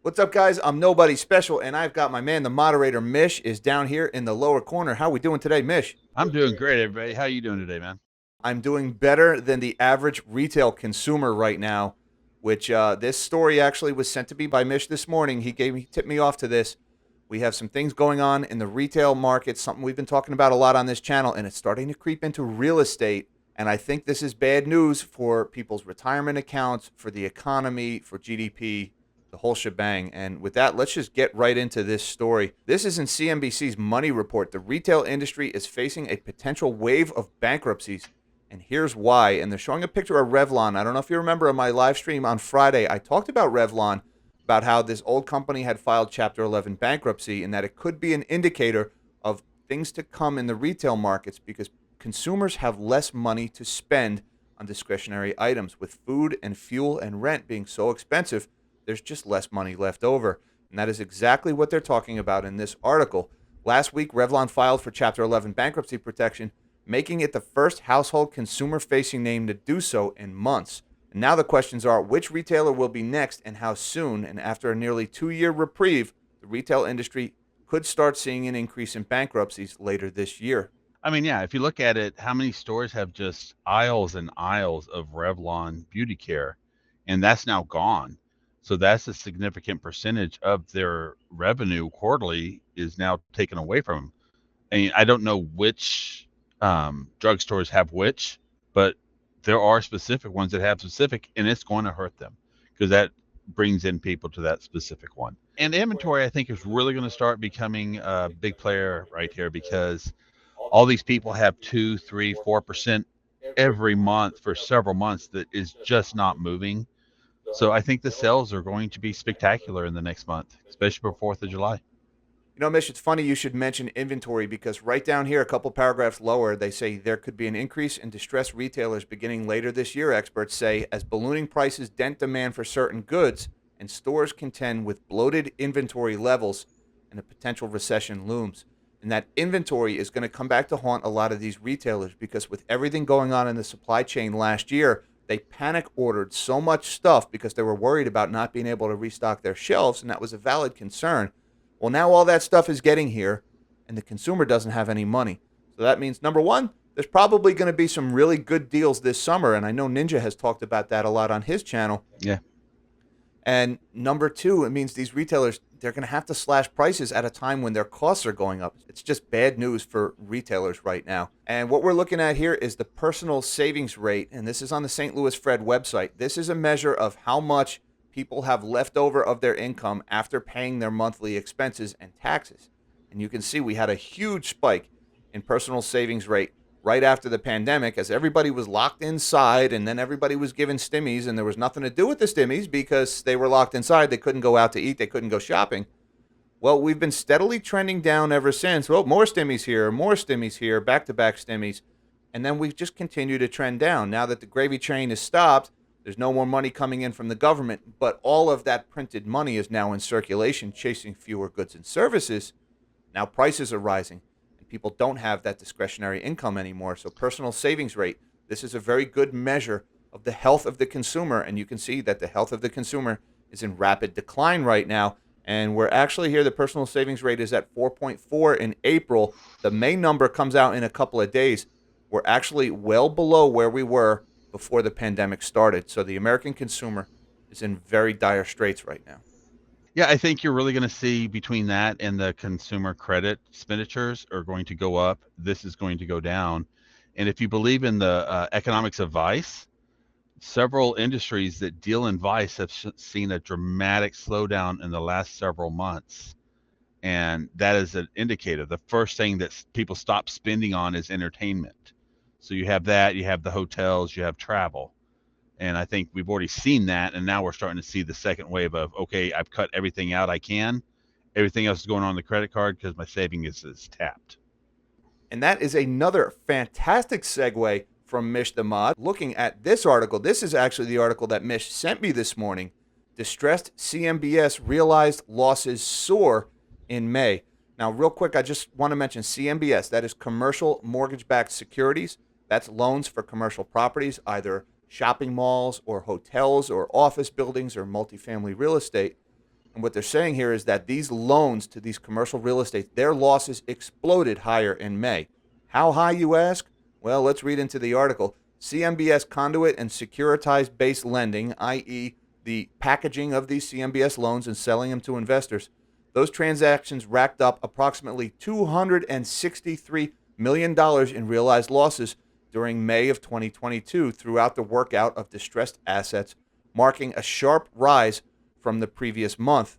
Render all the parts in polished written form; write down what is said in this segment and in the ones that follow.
What's up, guys? I'm Nobody Special, and I've got my man, the moderator, Mish, is down here in the lower corner. How we doing today, Mish? I'm doing great, everybody. How you doing today, man? I'm doing better than the average retail consumer right now, which this story actually was sent to me by Mish this morning. He tipped me off to this. We have some things going on in the retail market, something we've been talking about a lot on this channel, and it's starting to creep into real estate. And I think this is bad news for people's retirement accounts, for the economy, for GDP, the whole shebang. And with that, let's just get right into this story. This is in CNBC's Money Report. The retail industry is facing a potential wave of bankruptcies, and here's why. And they're showing a picture of Revlon. I don't know if you remember on my live stream on Friday, I talked about Revlon, about how this old company had filed Chapter 11 bankruptcy and that it could be an indicator of things to come in the retail markets because consumers have less money to spend on discretionary items. With food and fuel and rent being so expensive, there's just less money left over. And that is exactly what they're talking about in this article. Last week, Revlon filed for Chapter 11 bankruptcy protection, making it the first household consumer-facing name to do so in months. And now the questions are, which retailer will be next and how soon? And after a nearly 2-year reprieve, the retail industry could start seeing an increase in bankruptcies later this year. I mean, yeah, if you look at it, how many stores have just aisles and aisles of Revlon beauty care, and that's now gone. So that's a significant percentage of their revenue quarterly is now taken away from them. And I don't know which drugstores have which, but there are specific ones that have specific, and it's going to hurt them because that brings in people to that specific one. And inventory, I think, is really going to start becoming a big player right here because all these people have 2, 3, 4% every month for several months that is just not moving. So I think the sales are going to be spectacular in the next month, especially for 4th of July. You know, Mish, it's funny you should mention inventory because right down here, a couple paragraphs lower, they say there could be an increase in distressed retailers beginning later this year, experts say, as ballooning prices dent demand for certain goods and stores contend with bloated inventory levels and a potential recession looms. And that inventory is going to come back to haunt a lot of these retailers because with everything going on in the supply chain last year, they panic ordered so much stuff because they were worried about not being able to restock their shelves, and that was a valid concern. Well, now all that stuff is getting here, and the consumer doesn't have any money. So that means, number one, there's probably going to be some really good deals this summer, and I know Ninja has talked about that a lot on his channel. Yeah. And number two, it means these retailers, they're going to have to slash prices at a time when their costs are going up. It's just bad news for retailers right now. And what we're looking at here is the personal savings rate, and this is on the St. Louis Fed website. This is a measure of how much people have left over of their income after paying their monthly expenses and taxes. And you can see we had a huge spike in personal savings rate right after the pandemic as everybody was locked inside and then everybody was given stimmies and there was nothing to do with the stimmies because they were locked inside. They couldn't go out to eat. They couldn't go shopping. Well, we've been steadily trending down ever since. Well, more stimmies here, back-to-back stimmies. And then we've just continued to trend down. Now that the gravy train is stopped, there's no more money coming in from the government, but all of that printed money is now in circulation, chasing fewer goods and services. Now prices are rising, and people don't have that discretionary income anymore. So personal savings rate, this is a very good measure of the health of the consumer, and you can see that the health of the consumer is in rapid decline right now. And we're actually here, the personal savings rate is at 4.4 in April. The May number comes out in a couple of days. We're actually well below where we were before the pandemic started. So the American consumer is in very dire straits right now. Yeah, I think you're really going to see between that and the consumer credit expenditures are going to go up. This is going to go down. And if you believe in the economics of vice, several industries that deal in vice have seen a dramatic slowdown in the last several months. And that is an indicator. The first thing that people stop spending on is entertainment. So you have that, you have the hotels, you have travel. And I think we've already seen that. And now we're starting to see the second wave of, okay, I've cut everything out I can. Everything else is going on the credit card because my savings is tapped. And that is another fantastic segue from Mish the Mod. Looking at this article, this is actually the article that Mish sent me this morning. Distressed CMBS realized losses soar in May. Now, real quick, I just want to mention CMBS. That is Commercial Mortgage Backed Securities. That's loans for commercial properties, either shopping malls or hotels or office buildings or multifamily real estate. And what they're saying here is that these loans to these commercial real estate, their losses exploded higher in May. How high, you ask? Well, let's read into the article. CMBS conduit and securitized based lending, i.e., the packaging of these CMBS loans and selling them to investors, those transactions racked up approximately $263 million dollars in realized losses during May of 2022 throughout the workout of distressed assets, marking a sharp rise from the previous month.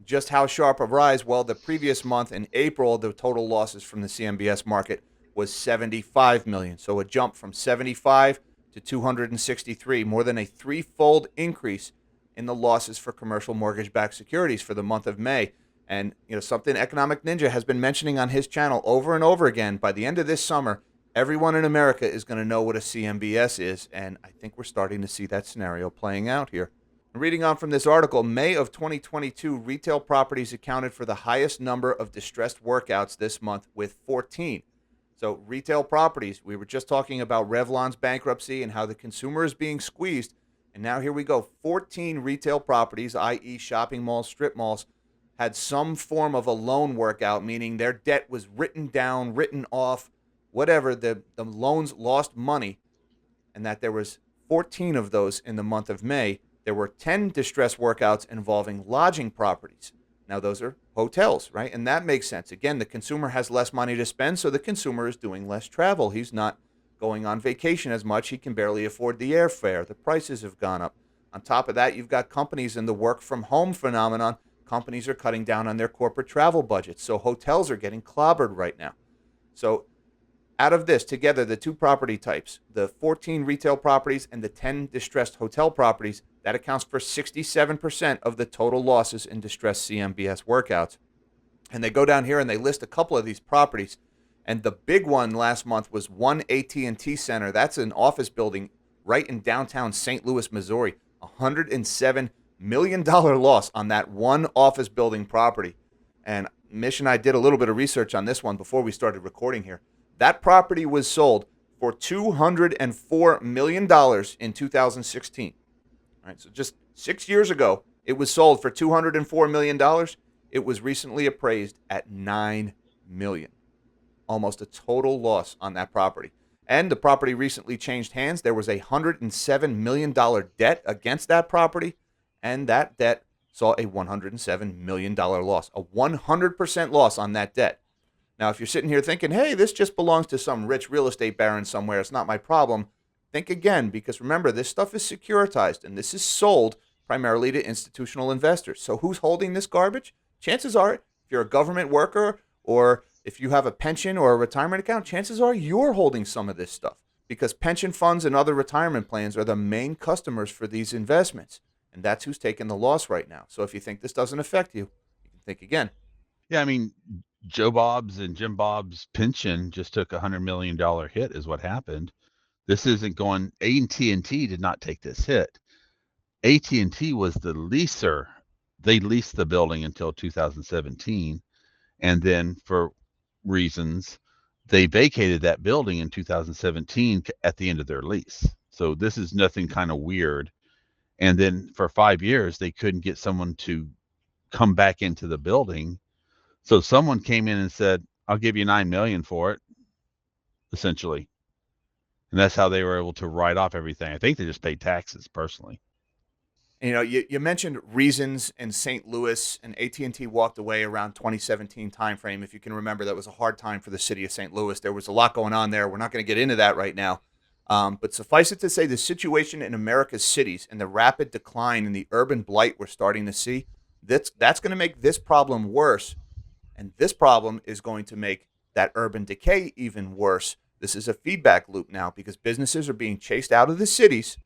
Just how sharp a rise? Well, the previous month in April, the total losses from the CMBS market was 75 million dollars. So a jump from 75 to 263, more than a threefold increase in the losses for commercial mortgage-backed securities for the month of May. And something Economic Ninja has been mentioning on his channel over and over again. By the end of this summer, everyone in America is going to know what a CMBS is, and I think we're starting to see that scenario playing out here. Reading on from this article, May of 2022, retail properties accounted for the highest number of distressed workouts this month with 14. So retail properties, we were just talking about Revlon's bankruptcy and how the consumer is being squeezed. And now here we go. 14 retail properties, i.e. shopping malls, strip malls, had some form of a loan workout, meaning their debt was written down, written off, whatever, the loans lost money, and that there was 14 of those in the month of May. There were 10 distress workouts involving lodging properties. Now, those are hotels, right? And that makes sense. Again, the consumer has less money to spend, so the consumer is doing less travel. He's not going on vacation as much. He can barely afford the airfare. The prices have gone up. On top of that, you've got companies in the work from home phenomenon. Companies are cutting down on their corporate travel budgets. So hotels are getting clobbered right now. So out of this, together, the two property types, the 14 retail properties and the 10 distressed hotel properties, that accounts for 67% of the total losses in distressed CMBS workouts. And they go down here and they list a couple of these properties. And the big one last month was one AT&T Center. That's an office building right in downtown St. Louis, Missouri. $107 million loss on that one office building property. And Mish and I did a little bit of research on this one before we started recording here. That property was sold for $204 million in 2016. All right, so just 6 years ago, it was sold for $204 million. It was recently appraised at $9 million. Almost a total loss on that property. And the property recently changed hands. There was a $107 million debt against that property, and that debt saw a $107 million loss, a 100% loss on that debt. Now, if you're sitting here thinking, hey, this just belongs to some rich real estate baron somewhere, it's not my problem, think again, because remember, this stuff is securitized, and this is sold primarily to institutional investors. So who's holding this garbage? Chances are, if you're a government worker or if you have a pension or a retirement account, chances are you're holding some of this stuff, because pension funds and other retirement plans are the main customers for these investments. And that's who's taking the loss right now. So if you think this doesn't affect you, you can think again. Yeah, I mean, Joe Bob's and Jim Bob's pension just took $100 million hit is what happened. This isn't going, AT&T did not take this hit. AT&T was the leaser. They leased the building until 2017. And then for reasons, they vacated that building in 2017 at the end of their lease. So this is nothing kind of weird. And then for 5 years, they couldn't get someone to come back into the building. So someone came in and said, I'll give you $9 million for it, essentially. And that's how they were able to write off everything. I think they just paid taxes personally. And, you mentioned reasons in St. Louis, and AT&T walked away around 2017 timeframe. If you can remember, that was a hard time for the city of St. Louis. There was a lot going on there. We're not going to get into that right now. But suffice it to say, the situation in America's cities and the rapid decline in the urban blight we're starting to see, that's going to make this problem worse. And this problem is going to make that urban decay even worse. This is a feedback loop now, because businesses are being chased out of the cities.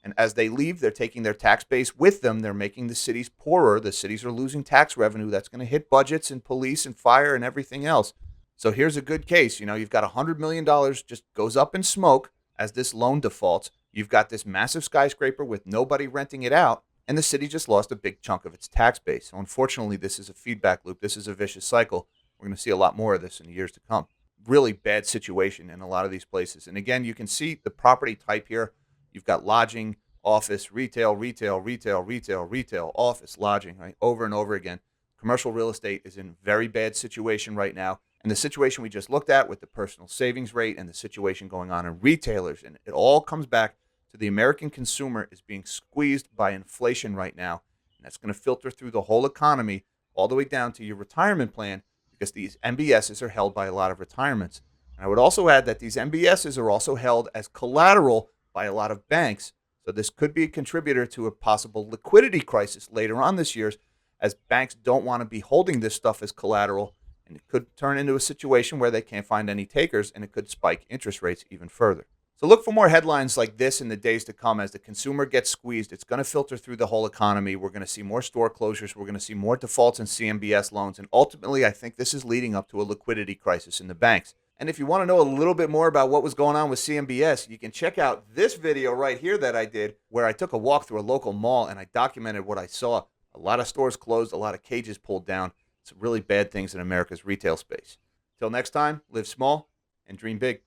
And as they leave, they're taking their tax base with them. They're making the cities poorer. The cities are losing tax revenue. That's going to hit budgets and police and fire and everything else. So here's a good case. You've got $100 million just goes up in smoke as this loan defaults. You've got this massive skyscraper with nobody renting it out, and the city just lost a big chunk of its tax base. So unfortunately, this is a feedback loop. This is a vicious cycle. We're going to see a lot more of this in the years to come. Really bad situation in a lot of these places. And again, you can see the property type here. You've got lodging, office, retail, retail, retail, retail, retail, office, lodging, right? Over and over again. Commercial real estate is in very bad situation right now. And the situation we just looked at with the personal savings rate and the situation going on in retailers, and it all comes back to the American consumer is being squeezed by inflation right now. And that's going to filter through the whole economy all the way down to your retirement plan because these MBSs are held by a lot of retirements. And I would also add that these MBSs are also held as collateral by a lot of banks. So this could be a contributor to a possible liquidity crisis later on this year as banks don't want to be holding this stuff as collateral, and it could turn into a situation where they can't find any takers, and it could spike interest rates even further. So look for more headlines like this in the days to come as the consumer gets squeezed. It's going to filter through the whole economy. We're going to see more store closures. We're going to see more defaults in CMBS loans. And ultimately, I think this is leading up to a liquidity crisis in the banks. And if you want to know a little bit more about what was going on with CMBS, you can check out this video right here that I did where I took a walk through a local mall and I documented what I saw. A lot of stores closed, a lot of cages pulled down. Some really bad things in America's retail space. Till next time, live small and dream big.